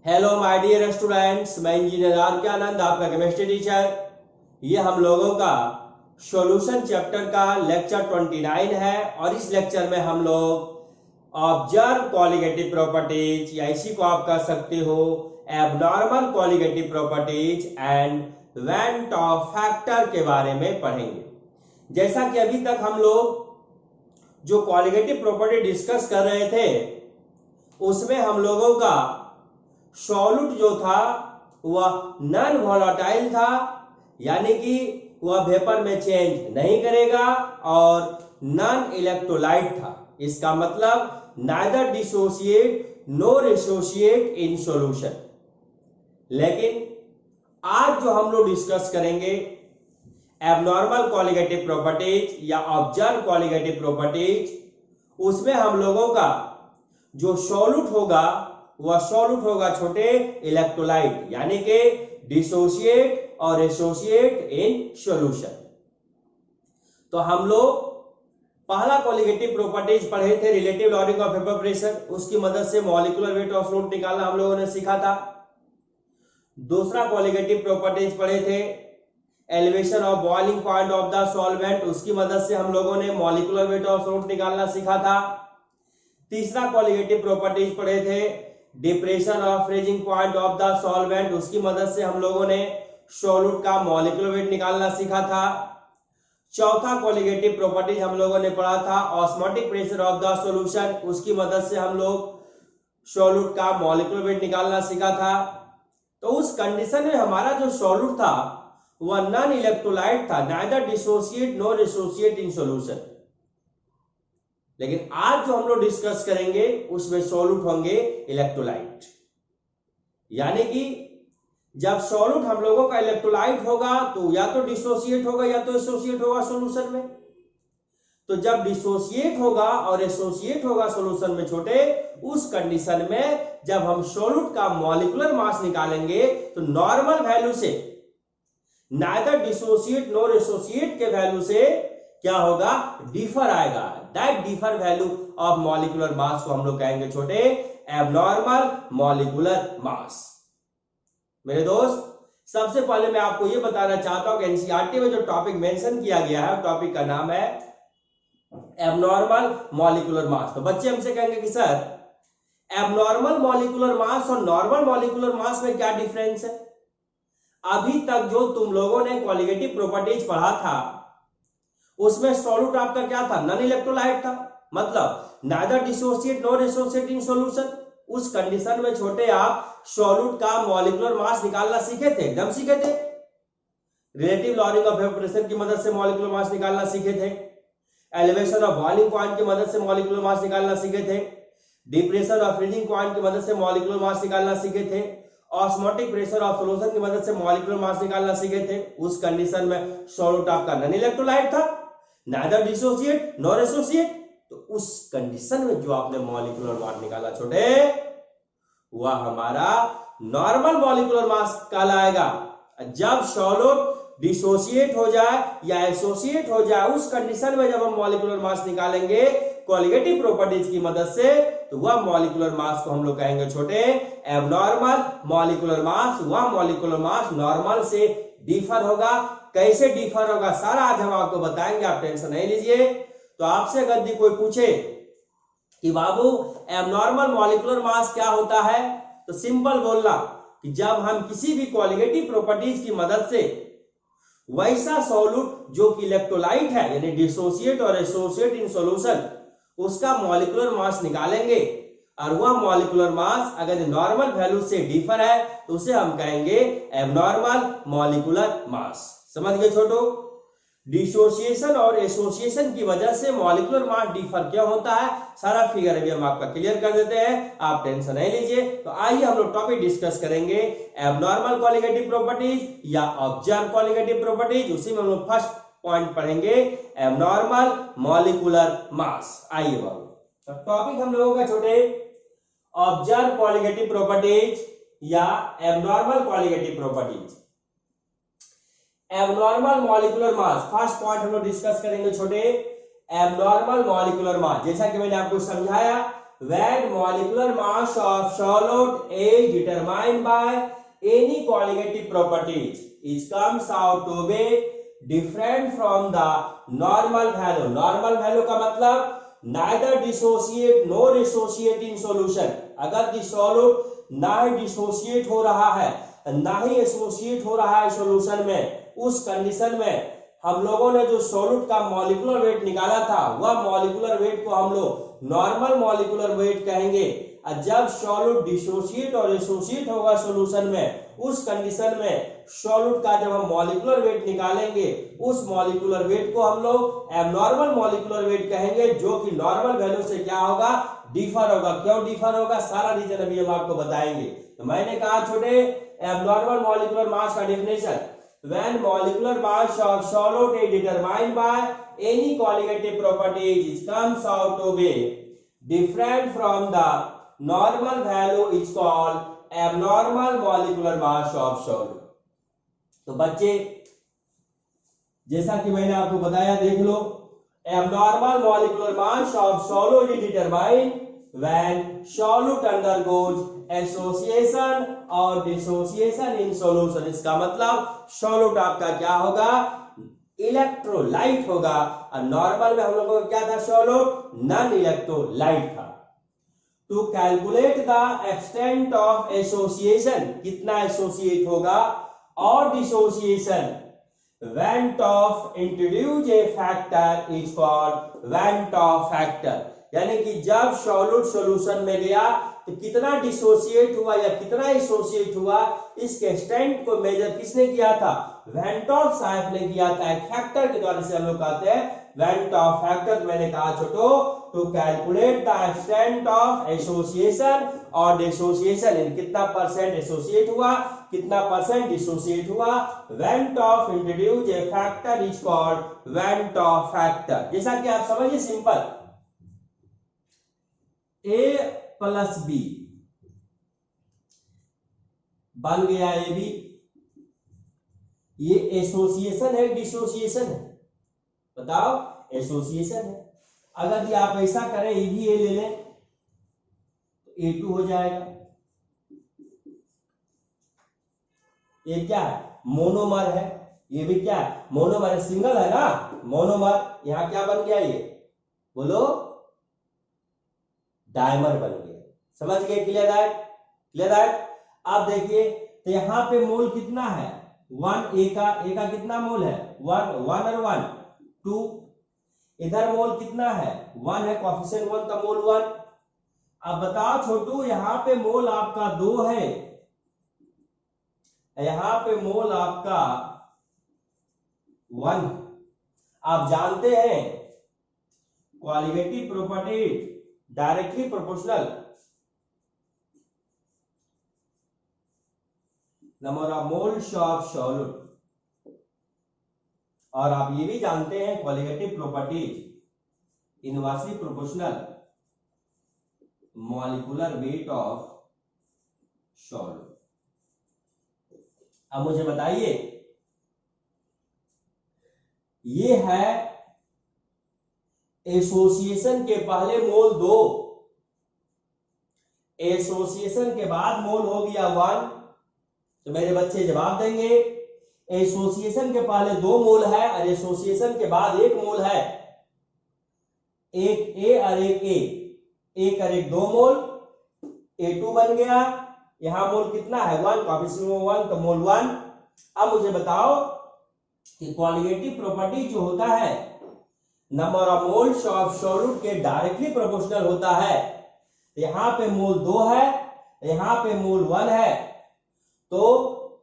Hello my dear students, मैं engineer are के आनंद, आपका केमिस्ट्री टीचर। ये हम लोगों का सॉल्यूशन चैप्टर का लेक्चर 29 है और इस लेक्चर में हम लोग ऑब्जर्व कॉलिगेटिव प्रॉपर्टीज या इसी को आप कह सकते हो abnormal colligative properties and went Hoff factor के बारे में पढ़ेंगे। जैसा कि अभी तक हम लोग जो कॉलिगेटिव प्रॉपर्टी डिस्कस कर रहे थे उसमें हम लोगों का सॉल्यूट जो था वह नॉन वोलेटाइल था, यानी कि वह वेपर में चेंज नहीं करेगा और नॉन इलेक्ट्रोलाइट था। इसका मतलब neither dissociate nor associate in solution. लेकिन आज जो हम लोग डिस्कस करेंगे एबनॉर्मल कॉलिगेटिव प्रॉपर्टीज या ऑब्जर्व कॉलिगेटिव प्रॉपर्टीज, उसमें हम लोगों का जो सॉल्यूट होगा वह सॉल्यूट होगा छोटे इलेक्ट्रोलाइट, यानी कि डिसोसिएट और एसोसिएट इन सॉल्यूशन। तो हम लोग पहला कॉलिगेटिव प्रॉपर्टीज पढ़े थे relative lowering of vapour pressure, उसकी मदद से मॉलिक्यूलर वेट ऑफ सॉल्यूट निकालना हम लोगों ने सीखा था। दूसरा कॉलिगेटिव प्रॉपर्टीज पढ़े थे elevation of boiling point of the solvent, उसकी मदद से हम लोगों ने मॉलिक्यूलर वेट ऑफ सॉल्यूट निकालना सीखा था। तीसरा कॉलिगेटिव प्रॉपर्टीज पढ़े थे depression of freezing point of the solvent, उसकी मदद से हम लोगों ने सॉल्यूट का मॉलिक्यूलर वेट निकालना सीखा था। चौथा कॉलिगेटिव प्रॉपर्टीज हम लोगों ने पढ़ा था osmotic pressure of the solution, उसकी मदद से हम लोग सॉल्यूट का मॉलिक्यूलर वेट निकालना सीखा था। तो उस कंडीशन में हमारा जो सॉल्यूट था वह नॉन इलेक्ट्रोलाइट था, neither dissociate nor associate in solution. लेकिन आज जो हम लोग डिस्कस करेंगे उसमें सॉल्यूट होंगे इलेक्ट्रोलाइट, यानी कि जब सॉल्यूट हम लोगों का इलेक्ट्रोलाइट होगा तो या तो डिसोसिएट होगा या तो एसोसिएट होगा सॉल्यूशन में। तो जब डिसोसिएट होगा और एसोसिएट होगा सॉल्यूशन में छोटे, उस कंडीशन में जब हम सॉल्यूट का मॉलिक्यूलर मास निकालेंगे तो नॉर्मल वैल्यू से नाइदर डिसोसिएट नॉर एसोसिएट के वैल्यू से क्या होगा, डिफर आएगा। That differ value of molecular mass को हम लोग कहेंगे छोटे एबनॉर्मल मॉलिक्यूलर मास। मेरे दोस्त, सबसे पहले मैं आपको यह बताना चाहता हूं कि एनसीईआरटी में जो टॉपिक मेंशन किया गया है टॉपिक का नाम है एबनॉर्मल मॉलिक्यूलर मास। तो बच्चे हमसे कहेंगे कि सर एबनॉर्मल मॉलिक्यूलर मास और नॉर्मल मॉलिक्यूलर मास में क्या डिफरेंस है? अभी तक जो तुम लोगों ने कॉलिगेटिव प्रॉपर्टीज पढ़ा था उसमें सॉल्यूट आपका क्या था, नॉन इलेक्ट्रोलाइट था, मतलब neither dissociate nor associate in solution. उस कंडीशन में छोटे आप सॉल्यूट का मॉलिक्यूलर मास निकालना सीखे थे, एकदम सीखे थे। Relative lowering of vapour pressure की मदद से मॉलिक्यूलर मास निकालना सीखे थे। एलिवेशन ऑफ बॉइलिंग पॉइंट की मदद से मॉलिक्यूलर मास निकालना सीखे थे। डिप्रेशन ऑफ फ्रीजिंग पॉइंट की मदद से मॉलिक्यूलर मास निकालना सीखे थे। ऑस्मोटिक प्रेशर ऑफ सॉल्यूशन की मदद से मॉलिक्यूलर मास निकालना सीखे थे। उस कंडीशन में सॉल्यूट आपका नॉन इलेक्ट्रोलाइट था, नाइदर डिसोसिएट नॉर एसोसिएट। तो उस कंडीशन में जो आपने मॉलिक्यूलर मास निकाला छोटे, वह हमारा नॉर्मल मॉलिक्यूलर मास कहलाएगा। जब सॉल्यूट डिसोसिएट हो जाए या एसोसिएट हो जाए, उस कंडीशन में जब हम मॉलिक्यूलर मास निकालेंगे कॉलिगेटिव प्रॉपर्टीज की मदद से, तो वह मॉलिक्यूलर मास को हम लोग कहेंगे छोटे एबनॉर्मल मॉलिक्यूलर मास। वह मॉलिक्यूलर मास नॉर्मल से डिफर होगा। कैसे डिफर होगा सारा आज हम आपको बताएंगे, आप टेंशन नहीं लीजिए। तो आपसे अगर कोई पूछे कि बाबू एबनॉर्मल मॉलिक्यूलर मास क्या होता है, तो सिंपल बोलना कि जब हम किसी भी कॉलिगेटिव प्रॉपर्टीज की मदद से वैसा सॉल्यूट जो कि इलेक्ट्रोलाइट है यानी डिसोसिएट और एसोसिएट इन सॉल्यूशन, उसका मॉलिक्यूलर मास निकालेंगे और वह मॉलिक्यूलर मास अगर नॉर्मल वैल्यू से डिफर है तो उसे हम कहेंगे एबनॉर्मल मॉलिक्यूलर मास। समझ गए छोटो? डिसोसिएशन और एसोसिएशन की वजह से मॉलिक्यूलर मास डिफर क्यों होता है, सारा फिगर अभी हम आपका क्लियर कर देते हैं, आप टेंशन नहीं लीजिए। तो आइए हम लोग टॉपिक डिस्कस करेंगे एबनॉर्मल कॉलिगेटिव प्रॉपर्टीज या ऑब्जर्व कॉलिगेटिव प्रॉपर्टीज। उसी में हम लोग फर्स्ट पॉइंट पढ़ेंगे एबनॉर्मल मॉलिक्यूलर मास। आइए बाबू, तो टॉपिक हम लोगों का छोटे ऑब्जर्व कॉलिगेटिव प्रॉपर्टीज या abnormal colligative properties. Abnormal molecular मास फर्स्ट पॉइंट हम लोग डिस्कस करेंगे छोटे एबनॉर्मल मॉलिक्यूलर मास। जैसा कि मैंने आपको समझाया when molecular mass of solute is determined by any qualitative properties, it comes out to be different from the normal value. Normal value का मतलब neither dissociate nor associate in solution. अगर the solute ना ही dissociate हो रहा है ना ही associate हो रहा है सॉल्यूशन में, उस कंडीशन में हम लोगों ने जो सॉल्यूट का मॉलिक्यूलर वेट निकाला था वह मॉलिक्यूलर वेट को हम लोग नॉर्मल मॉलिक्यूलर वेट कहेंगे। और जब सॉल्यूट डिसोसिएट और एसोसिएट होगा सॉल्यूशन में, उस कंडीशन में सॉल्यूट का जब हम मॉलिक्यूलर वेट निकालेंगे उस मॉलिक्यूलर वेट को हम लोग एबनॉर्मल मॉलिक्यूलर वेट कहेंगे, जो कि नॉर्मल वैल्यू से क्या होगा, डिफर होगा। क्यों डिफर होगा, सारा रीजन अभी हम आपको बताएंगे। तो मैंने कहा छोटे abnormal molecular mass का definition, when molecular mass of solute is determined by any qualitative properties, it comes out to be different from the normal value is called abnormal molecular mass of solute। तो बच्चे जैसा कि मैंने आपको बताया, देख लो, abnormal molecular mass of solute is determined when solute undergoes association और dissociation in solution। इसका मतलब solute आपका क्या होगा, इलेक्ट्रोलाइट होगा, और नॉर्मल में हम लोगों का क्या था, solute नॉन इलेक्ट्रोलाइट था। To calculate the extent of association, कितना एसोसिएट होगा, और dissociation, Van 't Hoff introduce a factor is called Van 't Hoff factor। यानी कि जब सॉल्यूट सॉल्यूशन में गया तो कितना डिसोसिएट हुआ या कितना एसोसिएट हुआ, इसके एक्सटेंट को मेजर किसने किया था, वैन ट हॉफ साहब ने किया था। एक फैक्टर के द्वारा से हम लोग कहते हैं वैन ट हॉफ फैक्टर। मैंने कहा छोटो, to calculate the extent of association और डिसोसिएशन, कितना परसेंट एसोसिएट हुआ, कितना परसेंट डिसोसिएट हुआ, वैन ट half introduce A factor is called van ट हॉफ फैक्टर। जैसा कि आप समझिए, सिंपल, A प्लस बी बन गया ए बी, ये एसोसिएशन है डिसोसिएशन है, बताओ, एसोसिएशन है। अगर ये आप ऐसा करें, ये भी ए ले लें तो A2 हो जाएगा। ये क्या है, मोनोमर है, ये भी क्या है, मोनोमर है, सिंगल है ना, मोनोमर। यहां क्या बन गया, ये बोलो, डायमर बन गया। समझ गए, क्लियर दैट, क्लियर दैट। अब देखिए, तो यहां पे मोल कितना है, 1, ए का कितना मोल है, 1 और 1 2। इधर मोल कितना है, 1 है, कोएफिशिएंट 1 का मोल 1। अब बताओ छोटू, यहां पे मोल आपका 2 है, यहां पे मोल आपका 1। आप जानते हैं qualitative property directly proportional number of moles of solute, और आप ये भी जानते हैं qualitative properties inversely proportional molecular weight of solute. अब मुझे बताइए, ये है एसोसिएशन के पहले मोल 2, एसोसिएशन के बाद मोल हो गया 1। तो मेरे बच्चे जवाब देंगे, एसोसिएशन के पहले 2 मोल है और एसोसिएशन के बाद 1 मोल है, एक ए और एक ए, 1 और 1 2 मोल, A2 बन गया। यहां मोल कितना है, 1, कोएफिशिएंट 1 तो मोल 1। अब मुझे बताओ कि क्वालिटेटिव प्रॉपर्टी जो होता है number of moles of solute के डायरेक्टली प्रोपोर्शनल होता है। यहां पे मोल 2 है, यहां पे मोल 1 है, तो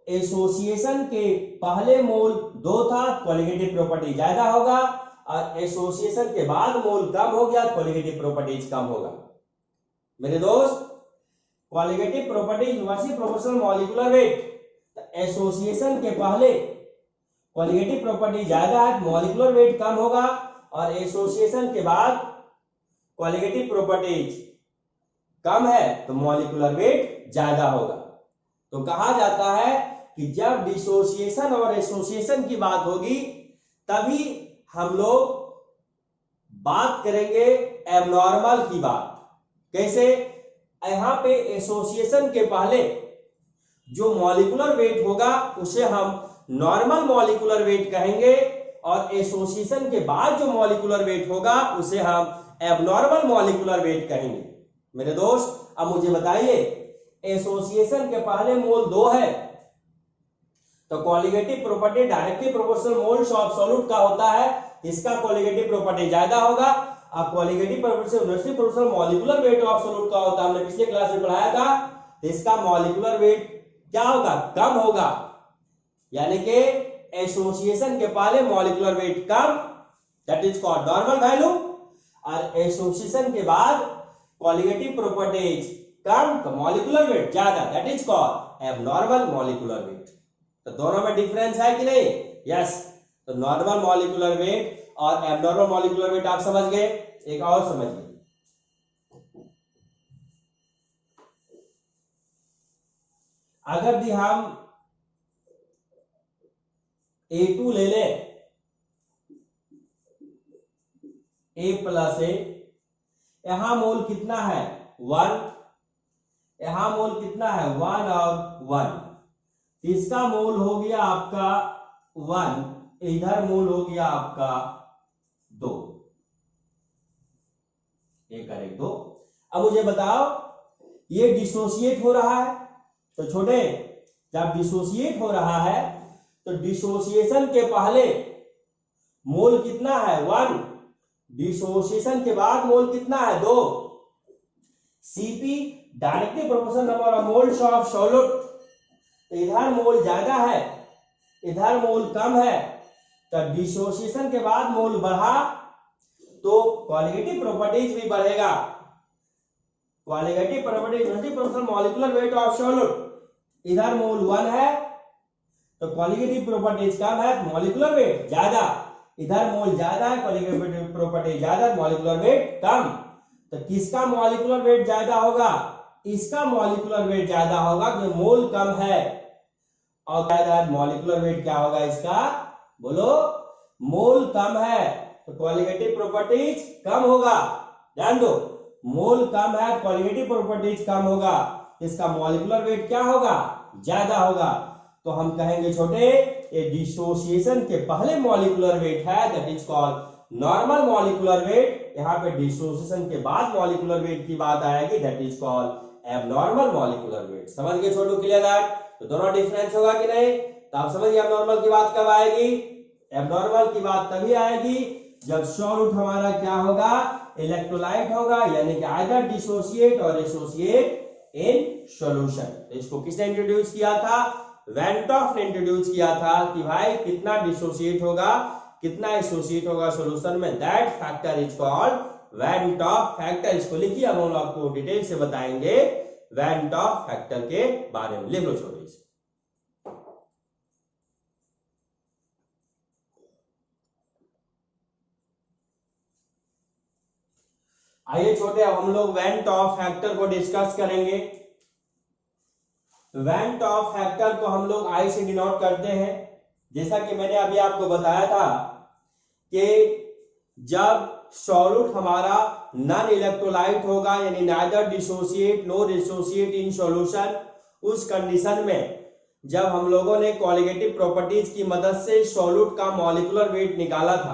एसोसिएशन के पहले मोल 2 था, क्वालिटेटिव प्रॉपर्टी ज्यादा होगा, और एसोसिएशन के बाद मोल कम हो गया, क्वालिटेटिव प्रॉपर्टीज कम होगा। मेरे दोस्त, qualitative properties inversely proportional molecular weight, association के पहले क्वालिटेटिव प्रॉपर्टी ज्यादा है, मॉलिक्यूलर वेट कम होगा, और एसोसिएशन के बाद क्वालिटेटिव प्रॉपर्टीज कम है तो मॉलिक्यूलर वेट ज्यादा होगा। तो कहा जाता है कि जब डिसोसिएशन और एसोसिएशन की बात होगी तभी हम लोग बात करेंगे एबनॉर्मल की बात। कैसे? यहाँ पे एसोसिएशन के पहले जो मॉलिक्यूलर वेट होगा उसे हम नॉर्मल मॉलिक्यूलर वेट कहेंगे, और एसोसिएशन के बाद जो मॉलिक्यूलर वेट होगा उसे हम एबनॉर्मल मॉलिक्यूलर वेट कहेंगे। मेरे दोस्त अब मुझे बताइए, एसोसिएशन के पहले मोल 2 है तो colligative property directly proportional moles of solute का होता है, इसका कॉलिगेटिव प्रॉपर्टी ज्यादा होगा। अब कॉलिगेटिव प्रॉपर्टी से inversely proportional molecular weight of solute का होता है, हमने पिछले क्लास में पढ़ाया था। इसका मॉलिक्यूलर वेट क्या होगा? कम होगा, यानी कि एसोसिएशन के पहले molecular weight come, that is called normal value, और एसोसिएशन के बाद कॉलिगेटिव प्रॉपर्टीज कम तो मॉलिक्यूलर वेट ज्यादा, that is called abnormal molecular weight. तो दोनों में डिफरेंस है कि नहीं? यस। तो नॉर्मल मॉलिक्यूलर वेट और एबनॉर्मल मॉलिक्यूलर वेट आप समझ गए। एक और समझिए, अगर भी हम A2 ले लें, A प्लस A, यहां मोल कितना है? 1, यहां मोल कितना है? 1 और 1, इसका मोल हो गया आपका 1, इधर मोल हो गया आपका 2, 1 और 1 2। अब मुझे बताओ, ये डिसोसिएट हो रहा है, तो छोटे जब डिसोसिएट हो रहा है तो डिसोसिएशन के पहले मोल कितना है? 1, डिसोसिएशन के बाद मोल कितना है? 2। Cp directly proportional number of moles of solute, इधर मोल ज्यादा है इधर मोल कम है, तो डिसोसिएशन के बाद मोल बढ़ा तो कॉलिगेटिव प्रॉपर्टीज भी बढ़ेगा। Colligative properties molecular weight of solute, इधर मोल 1 है तो कॉलिगेटिव प्रॉपर्टीज कम है, मॉलिक्यूलर वेट ज्यादा, इधर मोल ज्यादा है कॉलिगेटिव प्रॉपर्टी ज्यादा, मॉलिक्यूलर वेट कम। तो किसका मॉलिक्यूलर वेट ज्यादा होगा? इसका मॉलिक्यूलर वेट ज्यादा होगा क्योंकि मोल कम है, और मॉलिक्यूलर वेट क्या होगा इसका? बोलो, मोल कम है तो कॉलिगेटिव प्रॉपर्टीज कम होगा। ध्यान दो, मोल कम है कॉलिगेटिव प्रॉपर्टीज कम होगा, इसका मॉलिक्यूलर वेट क्या होगा? ज्यादा होगा। तो हम कहेंगे छोटे, ये डिसोसिएशन के पहले मॉलिक्यूलर वेट है, that is called normal molecular wait. यहाँ पे डिसोसिएशन के बाद मॉलिक्यूलर वेट की बात आएगी, that is called abnormal molecular wait. समझ गए छोटू? Clear that? तो दोनों डिफरेंस होगा कि नहीं? तो आप समझिए एबनॉर्मल की बात कब आएगी? एबनॉर्मल की बात तभी आएगी जब सॉल्यूट हमारा क्या होगा? इलेक्ट्रोलाइट होगा, यानी कि आइदर डिसोसिएट और एसोसिएट इन सॉल्यूशन। इसको किसने इंट्रोड्यूस किया था? वैन टॉफ ने इंट्रोड्यूस किया था कि भाई कितना डिसोसिएट होगा कितना एसोसिएट होगा सॉल्यूशन में, that factor is called van't Hoff factor. इसको लिखिए, हम आपको डिटेल से बताएंगे वैन टॉफ फैक्टर के बारे में। लिख लो छोटे से। आइए छोटे, अब हम लोग वैन टॉफ फैक्टर को डिस्कस करेंगे। वैन टॉफ फैक्टर को हम लोग आई से डिनोट करते हैं, जैसा कि मैंने अभी आपको बताया था कि जब सॉल्यूट हमारा नॉन इलेक्ट्रोलाइट होगा, यानी neither dissociate nor associate in solution, उस कंडीशन में जब हम लोगों ने कॉलिगेटिव प्रॉपर्टीज की मदद से सॉल्यूट का मॉलिक्यूलर वेट निकाला था,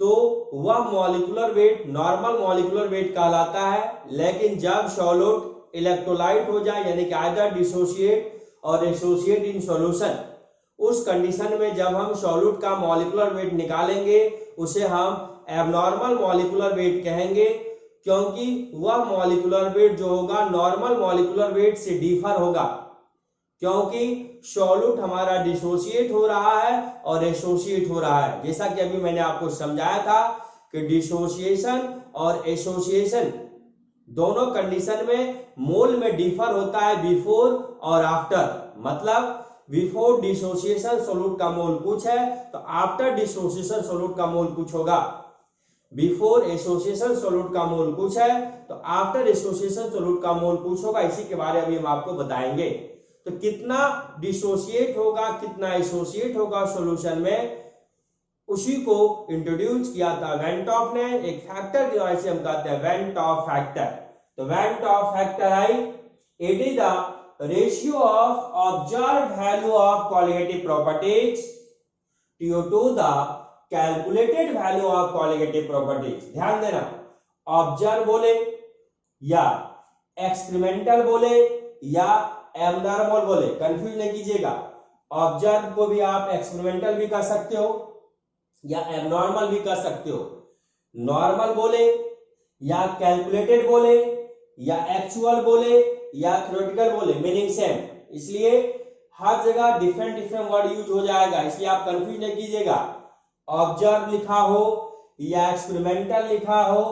तो वह molecular weight normal molecular wait कहलाता है। लेकिन जब सॉल्यूट इलेक्ट्रोलाइट हो जाए, यानी कि आइदर डिसोसिएट और एसोसिएट इन सॉल्यूशन, उस कंडीशन में जब हम सॉल्यूट का मॉलिक्यूलर वेट निकालेंगे उसे हम एबनॉर्मल मॉलिक्यूलर वेट कहेंगे, क्योंकि वह मॉलिक्यूलर वेट जो होगा नॉर्मल मॉलिक्यूलर वेट से डिफर होगा, क्योंकि सॉल्यूट हमारा डिसोसिएट हो रहा है और एसोसिएट हो रहा है। जैसा कि अभी मैंने आपको समझाया था कि डिसोसिएशन और एसोसिएशन दोनों कंडीशन में मोल में डिफर होता है बिफोर और आफ्टर। मतलब बिफोर डिसोसिएशन सॉल्यूट का मोल कुछ है तो आफ्टर डिसोसिएशन सॉल्यूट का मोल कुछ होगा। बिफोर एसोसिएशन सॉल्यूट का मोल कुछ है तो आफ्टर एसोसिएशन सॉल्यूट का मोल कुछ होगा। इसी के बारे में अभी हम आपको बताएंगे। तो कितना डिसोसिएट होगा कितना एसोसिएट होगा सॉल्यूशन में, उसी को इंट्रोड्यूस किया था वैन टॉप ने, एक फैक्टर की वजह से हम कहते हैं वैन टॉप फैक्टर। तो van top factor I, it is the ratio of observe value of colligative properties to the calculated value of colligative properties. ध्यान देना, ऑब्जर्व बोले या एक्सपेरिमेंटल बोले या एबनॉर्मल बोले, कंफ्यूज नहीं कीजिएगा। ऑब्जर्व को भी आप एक्सपेरिमेंटल भी कर सकते हो या एबनॉर्मल भी कर सकते हो। नॉर्मल बोले या कैलकुलेटेड बोले या एक्चुअल बोले या थ्योरेटिकल बोले, मीनिंग सेम। इसलिए हर जगह डिफरेंट डिफरेंट वर्ड यूज हो जाएगा, इसलिए आप कंफ्यूज नहीं कीजिएगा। ऑब्जर्व लिखा हो या एक्सपेरिमेंटल लिखा हो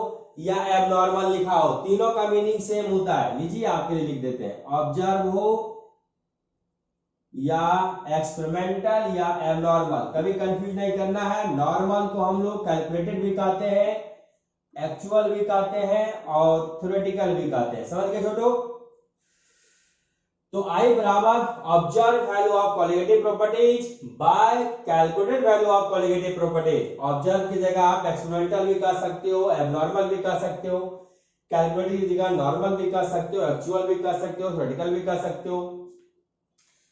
या एबनॉर्मल लिखा हो, तीनों का मीनिंग सेम होता है। लीजिए आपके लिए लिख देते हैं, ऑब्जर्व हो या एक्सपेरिमेंटल या एबनॉर्मल, कभी कंफ्यूज नहीं करना है। नॉर्मल को हम लोग कैलकुलेटेड भी कहते हैं, एक्चुअल भी कहते हैं और थ्योरेटिकल भी कहते हैं। समझ गए छोटो? तो आई बराबर observe value of colligative properties by calculated value of colligative properties. Observe की जगह आप एक्सपेरिमेंटल भी कह सकते हो, एबनॉर्मल भी कह सकते हो, कैलकुलेटेड की जगह नॉर्मल भी कह सकते हो, एक्चुअल भी कह सकते हो, थ्योरेटिकल भी कह सकते हो।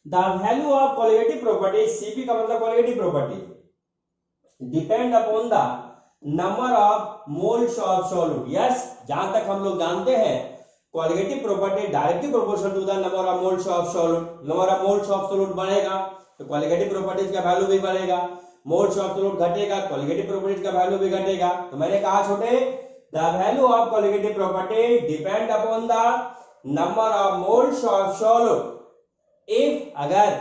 The value of colligative properties, CP का मतलब colligative property, depend upon the number of moles of solute. Yes, जहां तक हम लोग जानते हैं colligative property directly proportional to the number of moles of solute. Number of moles of solute बढ़ेगा तो कॉलिगेटिव प्रॉपर्टीज का वैल्यू भी बढ़ेगा, मोल्स ऑफ सॉल्यूट घटेगा, कॉलिगेटिव प्रॉपर्टीज का वैल्यू भी घटेगा। तो मैंने कहा छोटे, the value of colligative property depend upon the number of moles of solute. If अगर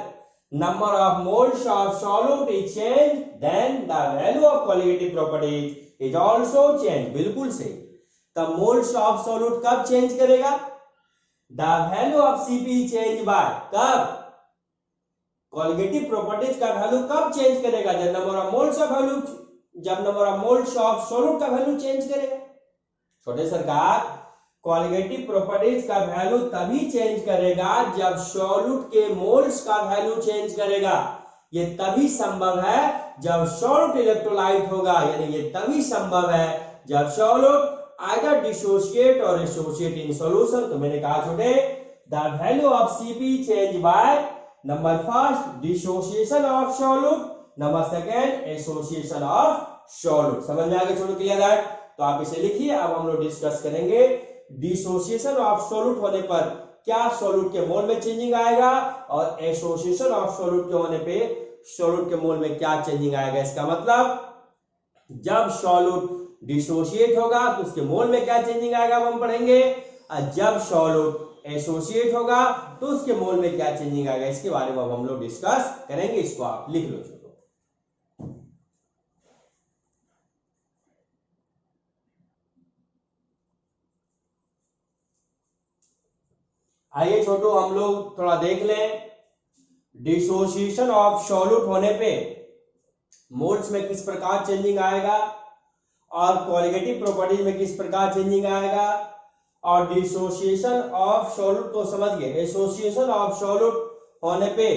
number of moles of solute is changed, then the value of colligative properties is also changed। बिल्कुल सही। तब moles of solute कब change करेगा? The value of Cp change by कब? colligative properties का value कब change करेगा? जब number of moles of value, जब number of moles of solute का वैल्यू चेंज करेगा। छोटे सरकार, कॉलिगेटिव प्रॉपर्टीज का वैल्यू तभी चेंज करेगा जब सॉल्यूट के मोल्स का वैल्यू चेंज करेगा। ये तभी संभव है जब सॉल्यूट इलेक्ट्रोलाइट होगा, यानी ये तभी संभव है जब सॉल्यूट आइदर डिसोशिएट और एसोसिएट इन सॉल्यूशन। तो मैंने कहा छोटे, the value of Cp change by number first dissociation of solute, number second association of solute. समझ में आ गया छोटे? क्लियर है? तो आप इसे लिखिए। अब हम लोग डिस्कस करेंगे डिसोसिएशन ऑफ सॉल्यूट होने पर क्या सॉल्यूट के मोल में चेंजिंग आएगा और एसोसिएशन ऑफ सॉल्यूट के होने पे सॉल्यूट के मोल में क्या चेंजिंग आएगा। इसका मतलब जब सॉल्यूट डिसोसिएट होगा तो उसके मोल में क्या चेंजिंग आएगा हम पढ़ेंगे, और जब सॉल्यूट एसोसिएट होगा तो उसके मोल में क्या चेंजिंग आएगा, इसके बारे में हम लोग डिस्कस करेंगे। इसको आप लिख लो। आइए छोटो हम लोग थोड़ा देख लें, डिसोसिएशन ऑफ सॉल्यूट होने पे मोल्स में किस प्रकार चेंजिंग आएगा और कॉलिगेटिव प्रॉपर्टीज में किस प्रकार चेंजिंग आएगा। और डिसोसिएशन ऑफ सॉल्यूट तो समझ गए, एसोसिएशन ऑफ सॉल्यूट होने पे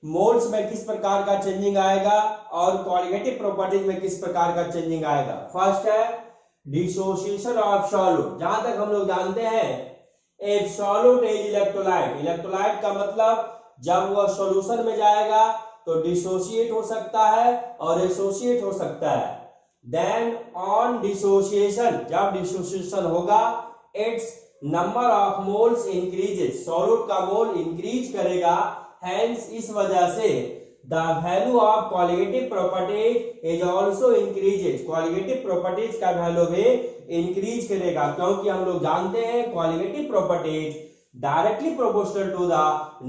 मोल्स में किस प्रकार का चेंजिंग आएगा और कॉलिगेटिव प्रॉपर्टीज में किस प्रकार का चेंजिंग आएगा। फर्स्ट है डिसोसिएशन ऑफ सॉल्यूट। जहां तक हम लोग जानते हैं एक सॉल्यूट इज इलेक्ट्रोलाइट, इलेक्ट्रोलाइट का मतलब जब वह सॉल्यूशन में जाएगा तो डिसोसिएट हो सकता है और एसोसिएट हो सकता है। देन ऑन डिसोसिएशन, जब डिसोसिएशन होगा it's number of moles increases, solute का मोल इंक्रीज करेगा। हेंस इस वजह से the value of colligative properties is also increases, colligative properties का वैल्यू भी इंक्रीज करेगा, क्योंकि हम लोग जानते हैं colligative properties directly proportional to the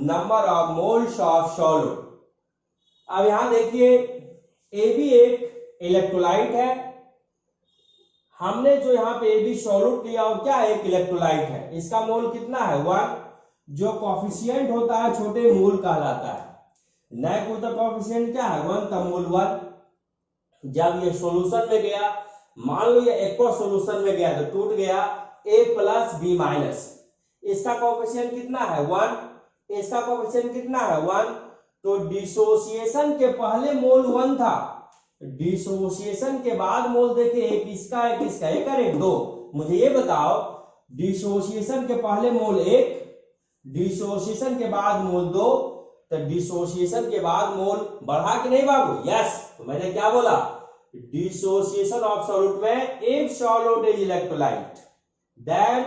number of moles of solute. अब यहां देखिए, ए भी एक इलेक्ट्रोलाइट है, हमने जो यहाँ पे ए बी सॉल्यूट लिया और क्या एक इलेक्ट्रोलाइट है, इसका मोल कितना है 1, जो कोफिशिएंट होता है छोटे मोल कहलाता है। नए को तो कोफिशिएंट क्या है 1, तब मोल 1। जब ये सॉल्यूशन में गया, मान लो ये एक्वा सॉल्यूशन में गया तो टूट गया A प्लस B माइनस, इसका कोफिशिएंट कितना है 1, इसका कोफिशिएंट कितना है 1। तो डिसोसिएशन के पहले मोल 1 था, डिसोसिएशन के बाद मोल देखे एक इसका एक इसका, एक और एक दो। मुझे ये बताओ डिसोसिएशन के पहले मोल एक, डिसोसिएशन के बाद मोल दो, तो डिसोसिएशन के बाद मोल बढ़ा कि नहीं बाबू? यस। तो मैंने क्या बोला? डिसोसिएशन ऑफ सॉल्यूट में if solute is electrolyte then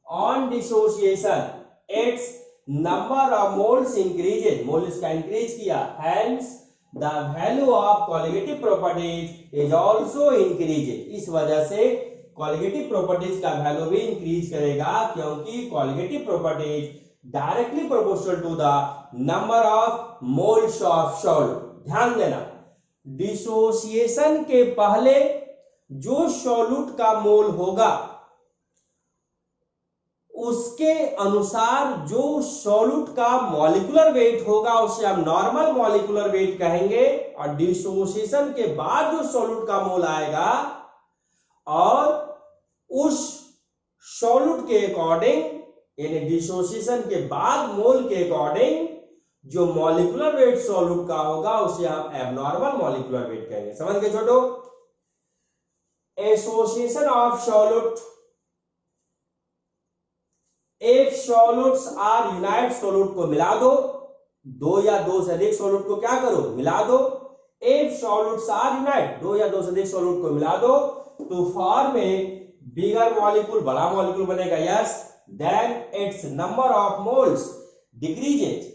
on dissociation its number of moles increases, mole इसका इंक्रीज किया, hence the value of colligative properties is also increases. इस वजह से कॉलिगेटिव प्रॉपर्टीज का वैल्यू भी इंक्रीज करेगा, क्योंकि colligative properties directly proportional to the number of moles of solute. ध्यान देना, डिसोसिएशन के पहले जो सॉल्यूट का मोल होगा उसके अनुसार जो सॉल्यूट का मॉलिक्यूलर वेट होगा उसे हम नॉर्मल मॉलिक्यूलर वेट कहेंगे, और डिसोसिएशन के बाद जो सॉल्यूट का मोल आएगा और उस सॉल्यूट के अकॉर्डिंग, यानी डिसोसिएशन के बाद मोल के अकॉर्डिंग जो मॉलिक्यूलर वेट सॉल्यूट का होगा उसे हम एबनॉर्मल मॉलिक्यूलर वेट कहेंगे। समझ गए छोटो? एसोसिएशन ऑफ सॉल्यूट, एक सॉल्यूट्स आर यूनाइट, सॉल्यूट को मिला दो, दो या दो से अधिक सॉल्यूट को क्या करो? मिला दो। एक सॉल्यूट्स आर यूनाइट, दो या दो से अधिक सॉल्यूट को मिला दो तो फॉर्म में बिगर मॉलिक्यूल, बड़ा मॉलिक्यूल बनेगा। Yes, then it's number of moles decreases,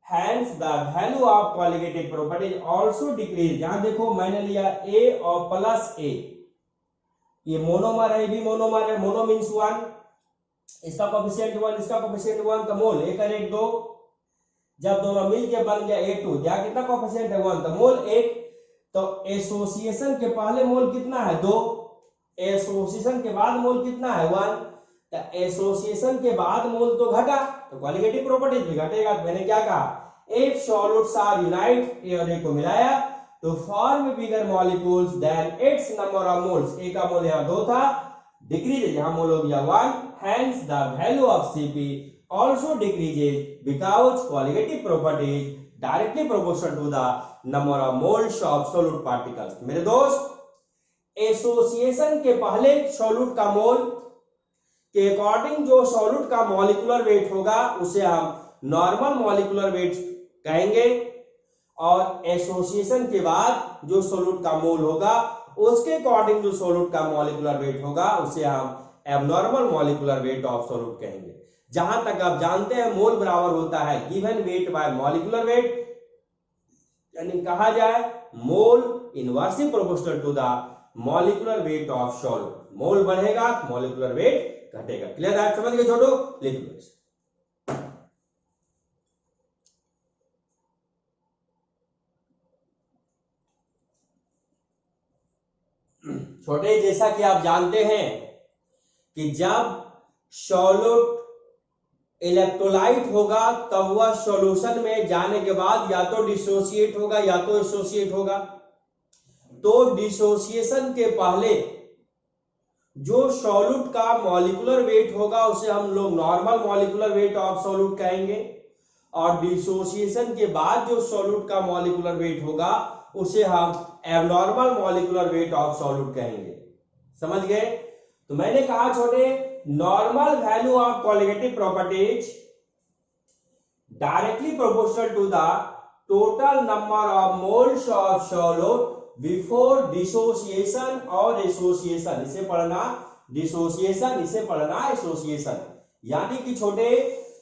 hence the value of colligative properties also decrease. यहां देखो मैंने लिया A और प्लस A, ये मोनोमर है, भी मोनोमर है, मोनो मींस वन, इसका कोएफिशिएंट 1, इसका कोएफिशिएंट 1, तो मोल 1 और 1 2, जब दोनों मिलके बन गया A2, यहां कितना कोएफिशिएंट है 1, तो मोल 1। तो एसोसिएशन के पहले मोल कितना है 2, एसोसिएशन के बाद मोल कितना है 1, तो एसोसिएशन के बाद मोल तो घटा, तो क्वालिटेटिव प्रॉपर्टीज भी घटेगा। तो मैंने क्या कहा? एक सॉल्यूट्स आर यूनाइट, ए और ए को मिलाया तो form bigger molecules then it's number of moles, A का मोल यहां 2 था, डिक्रीज यहां मोल हो गया 1, hence the value of Cp also decreases because qualitative properties directly proportional to the number of moles of solute particles। मेरे दोस्त, association के पहले सॉल्यूट का मोल के अकॉर्डिंग जो सॉल्यूट का मॉलिक्यूलर वेट होगा उसे हम नॉर्मल मॉलिक्यूलर वेट कहेंगे, और एसोसिएशन के बाद जो सॉल्यूट का मोल होगा उसके अकॉर्डिंग जो सॉल्यूट का मॉलिक्यूलर वेट होगा उसे हम abnormal molecular weight of solute कहेंगे। जहां तक आप जानते हैं मोल बराबर होता है given weight by molecular weight, यानी कहा जाए mole inversely proportional to the molecular weight of solute. Mole बढ़ेगा मॉलिक्यूलर वेट घटेगा। क्लियर है? समझ गए छोटो? लिख लो। छोटे, जैसा कि आप जानते हैं कि जब सॉल्यूट इलेक्ट्रोलाइट होगा तब वह सॉल्यूशन में जाने के बाद या तो डिसोसिएट होगा या तो एसोसिएट होगा। तो डिसोसिएशन के पहले जो सॉल्यूट का मॉलिक्यूलर वेट होगा उसे हम लोग normal molecular weight of solute कहेंगे, और डिसोसिएशन के बाद जो सॉल्यूट का मॉलिक्यूलर वेट होगा उसे हम abnormal molecular weight of solute कहेंगे। समझ गए? तो मैंने कहा छोटे, normal value of colligative properties directly proportional to the total number of moles of solute before dissociation और एसोसिएशन। इसे पढ़ना डिसोसिएशन, इसे पढ़ना एसोसिएशन। यानी कि छोटे,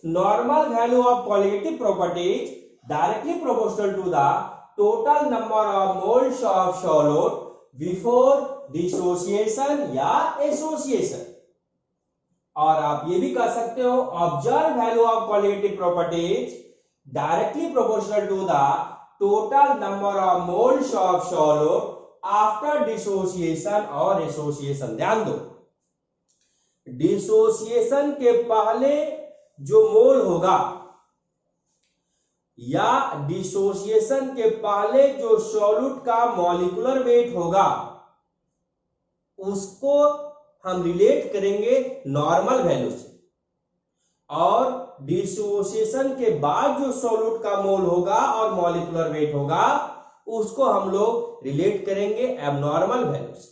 normal value of colligative properties directly proportional to the total number of moles of solute before dissociation या association. और आप ये भी कह सकते हो observe value of colligative properties directly proportional to the total number of moles of solute after dissociation और association. ध्यान दो, डिसोसिएशन के पहले जो मोल होगा या डिसोसिएशन के पहले जो सॉल्यूट का मॉलिक्यूलर वेट होगा उसको हम रिलेट करेंगे नॉर्मल वैल्यू से, और डिसोसिएशन के बाद जो सॉल्यूट का मोल होगा और मॉलिक्यूलर वेट होगा उसको हम लोग रिलेट करेंगे एबनॉर्मल वैल्यू से।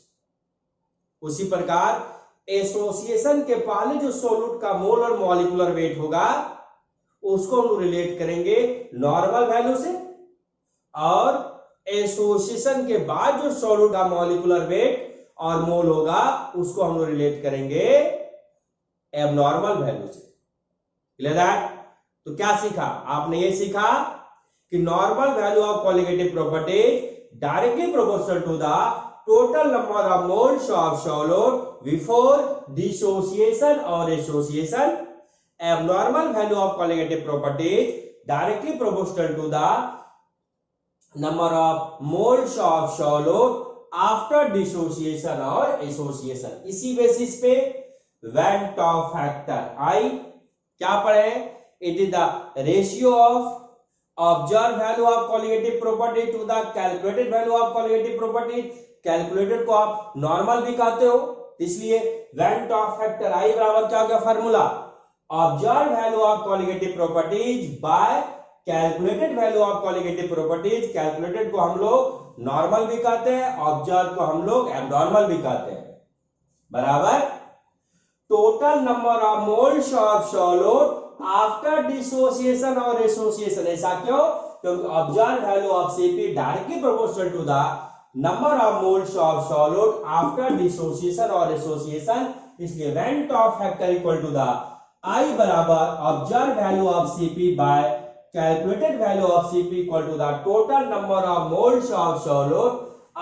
उसी प्रकार एसोसिएशन के पहले जो सॉल्यूट का मोल और मॉलिक्यूलर वेट होगा उसको हम लोग रिलेट करेंगे नॉर्मल वैल्यू से, और एसोसिएशन के बाद जो सॉल्यूट का मॉलिक्यूलर वेट और मोल होगा उसको हम लोग रिलेट करेंगे एबनॉर्मल वैल्यू से। क्लियर है? तो क्या सीखा आपने? ये सीखा कि normal value of colligative properties directly proportional to the total number of moles of solute before dissociation और association. Abnormal value of colligative properties directly proportional to the number of moles of solute after dissociation और association. इसी basis पे van't Hoff factor i क्या पढ़े? It is the ratio of observe value of colligative property to the calculated value of colligative property. Calculated को आप normal भी कहते हो, इसलिए वेंट ऑफ फैक्टर आई बराबर क्या हो गया formula? Observe value of colligative properties by calculated value of colligative properties. Calculated को हम लोग नॉर्मल भी कहते हैं, ऑब्जर्व को हम लोग एबनॉर्मल भी कहते हैं, बराबर total number of moles of solute after dissociation और एसोसिएशन। ऐसा क्यों? क्योंकि observe value of Cp directly proportional to the number of moles of solute after dissociation और एसोसिएशन, इसलिए van't Hoff factor equal to the I बराबर observe value of Cp by calculated value of Cp equal to the total number of moles of solute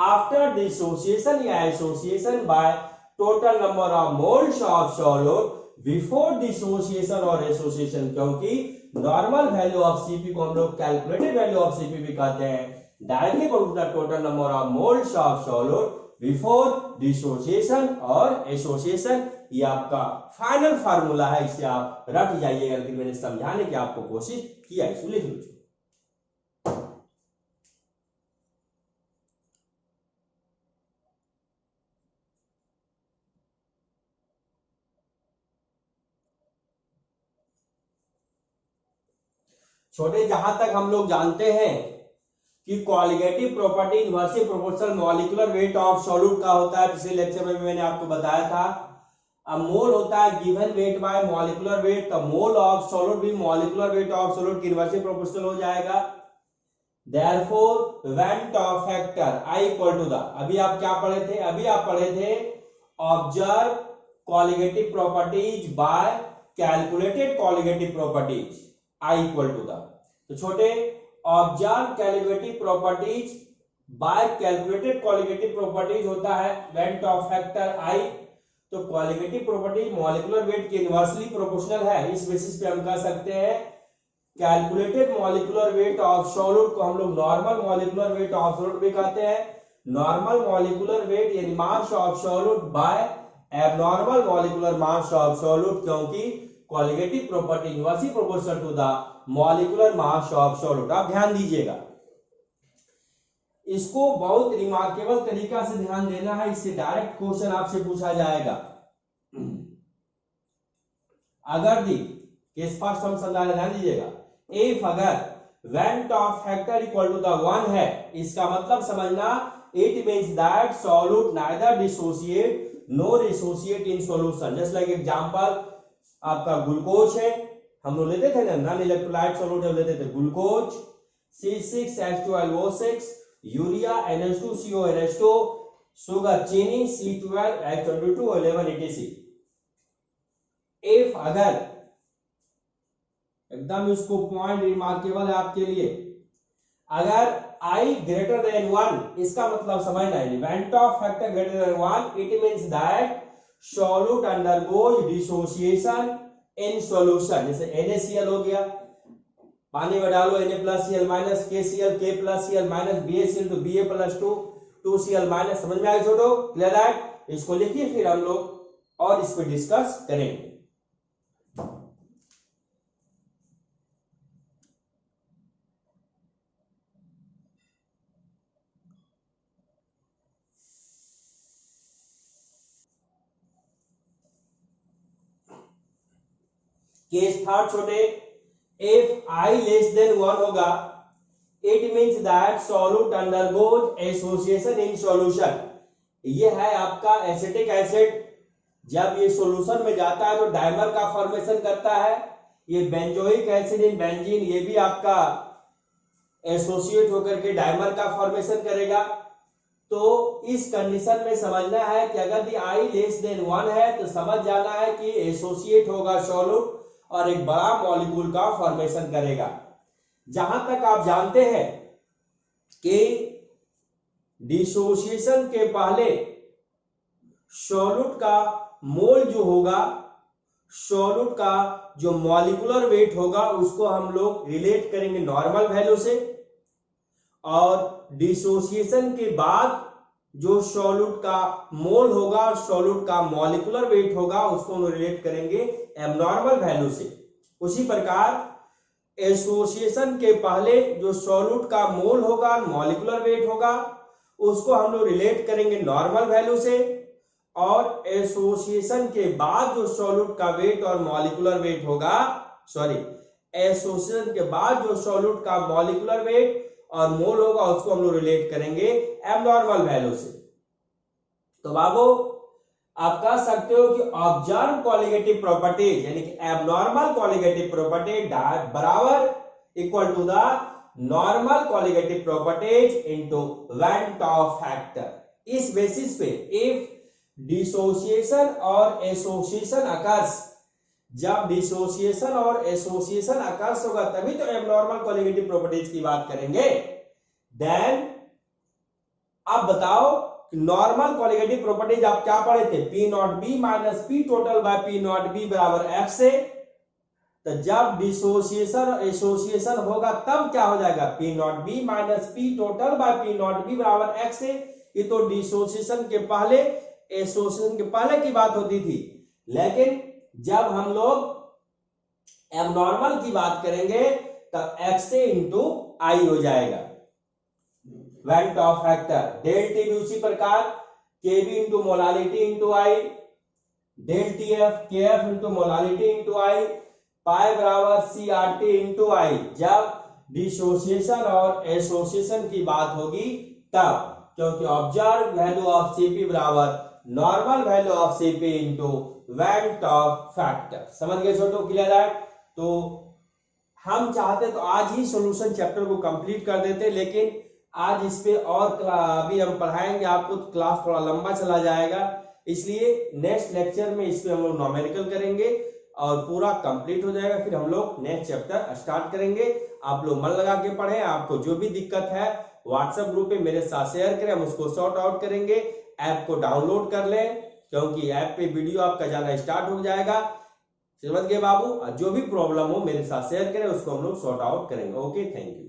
after dissociation या association by total number of moles of solute before dissociation और association. क्योंकि normal value of Cp को हम लोग calculated value of Cp भी कहते हैं, directly the total number of moles of solute before dissociation और एसोसिएशन। ये आपका फाइनल फार्मूला है, इसे आप रख जाइएगा, लेकिन मैंने समझाने की आपको कोशिश किया, इसको लिख लीजिए। छोटे जहां तक हम लोग जानते हैं कि colligative property inversely proportional molecular weight of solute का होता है, पिछले लेक्चर में मैंने आपको बताया था। अब मोल होता है given weight by molecular weight, तो मोल ऑफ सॉल्यूट भी मॉलिक्यूलर वेट ऑफ सॉल्यूट की इनवर्सली प्रोपोर्शनल हो जाएगा। Therefore van 't Hoff factor I equal to the, अभी आप क्या पढ़े थे? अभी आप पढ़े थे observe colligative properties by calculated colligative properties I equal to the. तो छोटे observe calculative properties by calculated colligative properties होता है वेंट ऑफ फैक्टर I। तो कॉलिगेटिव प्रॉपर्टी मॉलिक्यूलर वेट के इनवर्सली प्रोपोर्शनल है, इस बेसिस पे हम कह सकते हैं calculated molecular weight of solute को हम लोग normal molecular weight of solute भी कहते हैं। नॉर्मल मॉलिक्यूलर वेट यानी mass of solute by abnormal molecular mass of solute, क्योंकि colligative property inversely proportional to the molecular mass of solute. आप ध्यान दीजिएगा, इसको बहुत रिमार्केबल तरीका से ध्यान देना है, इससे डायरेक्ट क्वेश्चन आपसे पूछा जाएगा। अगर दी केस फर्स्ट हम समझाने ध्यान दीजिएगा, इफ अगर van 't Hoff factor equal to the 1 है, इसका मतलब समझना it means that solute neither dissociate nor associate in solution. Just like example आपका ग्लूकोज है, हम लोग लेते थे ना नॉन इलेक्ट्रोलाइट सॉल्यूट जब लेते थे, glucose C6H12O6, urea NH2CONH2, sugar चीनी C12H22O11 etc। इफ अगर एकदम इसको पॉइंट रिमार्केबल है आपके लिए, अगर I ग्रेटर देन 1, इसका मतलब समझना है event of factor greater than 1, it means that solute undergoes dissociation in solution. जैसे NaCl हो गया, पानी में डालो Na+Cl minus KCl, K+Cl minus BaCl तो Ba+2 2Cl माइनस। समझ में आया छोटो? क्लियर है? इसको लिखिए, फिर हम लोग और इस पर डिस्कस करेंगे। केस थर्ड छोटे, इफ I लेस देन 1 होगा, it means that solute undergoes association in solution. ये है आपका एसिटिक एसिड, जब ये सॉल्यूशन में जाता है तो डाइमर का फॉर्मेशन करता है। ये बेंजोइक एसिड इन बेंजीन, ये भी आपका एसोसिएट होकर के डाइमर का फॉर्मेशन करेगा। तो इस कंडीशन में समझना है कि अगर दी I लेस देन 1 है तो समझ जाना है कि एसोसिएट होगा सॉल्यूट और एक बड़ा मॉलिक्यूल का फॉर्मेशन करेगा। जहां तक आप जानते हैं कि डिसोसिएशन के पहले सॉल्यूट का मोल जो होगा, सॉल्यूट का जो मॉलिक्यूलर वेट होगा उसको हम लोग रिलेट करेंगे नॉर्मल वैल्यू से, और डिसोसिएशन के बाद जो सॉल्यूट का मोल होगा, सॉल्यूट का मॉलिक्यूलर वेट होगा, उसको हम रिलेट करेंगे एब्नॉर्मल वैल्यू से। उसी प्रकार एसोसिएशन के पहले जो सॉल्यूट का मोल होगा, मॉलिक्यूलर वेट होगा, उसको हम लोग रिलेट करेंगे नॉर्मल वैल्यू से, और एसोसिएशन के बाद जो सॉल्यूट का वेट और मॉलिक्यूलर वेट होगा, एसोसिएशन के बाद जो सॉल्यूट का मॉलिक्यूलर वेट और मोल होगा उसको हम लोग रिलेट करेंगे एब्नॉर्मल वैल्यू से। तो बाबू आप कह सकते हो कि ऑब्जर्व कॉलिगेटिव प्रॉपर्टीज यानी कि एब्नॉर्मल कॉलिगेटिव प्रॉपर्टी बराबर equal to the normal colligative properties into van top factor. इस बेसिस पे इफ डिसोसिएशन और एसोसिएशन अकर्स, जब डिसोसिएशन और एसोसिएशन अकर्स होगा तभी तो एब्नॉर्मल कॉलिगेटिव प्रॉपर्टीज की बात करेंगे। देन अब बताओ नॉर्मल कॉलिगेटिव प्रॉपर्टीज आप क्या पढ़े थे, P not be minus P total by P not be बराबर एक्स से। तो जब डिसोसिएशन और एसोसिएशन होगा तब क्या हो जाएगा, P not be minus P total by P not be बराबर एक्स से। ये तो डिसोसिएशन के पहले, एसोसिएशन के पहले की बात होती थी, लेकिन जब हम लोग एब्नॉर्मल की बात करेंगे तब एक्स से इंटू आई हो जाएगा van top factor. Del T भी उसी प्रकार के बी इंटू मोलालिटी इंटू आई, डेल टी एफ के एफ इंटू मोलालिटी इंटू आई, पाई बराबर सी आर टी इंटू आई। जब डिसोसिएशन और एसोसिएशन की बात होगी तब, क्योंकि ऑब्जर्व वैल्यू ऑफ सीपी बराबर normal value of CP into van top factor. समझ गए छोटो, क्लियर है। तो हम चाहते तो आज ही सॉल्यूशन चैप्टर को कंप्लीट कर देते, लेकिन आज इस पे और अभी हम पढ़ाएंगे आपको, तो क्लास थोड़ा लंबा चला जाएगा, इसलिए नेक्स्ट लेक्चर में इस पे हम लोग न्यूमेरिकल करेंगे और पूरा कंप्लीट हो जाएगा। फिर हम लोग नेक्स्ट चैप्टर स्टार्ट करेंगे। आप लोग मन लगा के पढ़ें। आपको जो भी दिक्कत है व्हाट्सएप ग्रुप पे मेरे साथ शेयर करें, हम उसको सॉर्ट आउट करेंगे। ऐप को डाउनलोड कर लें, क्योंकि ऐप पे वीडियो आपका जाना स्टार्ट हो जाएगा। समझ गए बाबू। जो भी प्रॉब्लम हो मेरे साथ शेयर करें, उसको हम लोग सॉर्ट आउट करेंगे। Okay, thank you.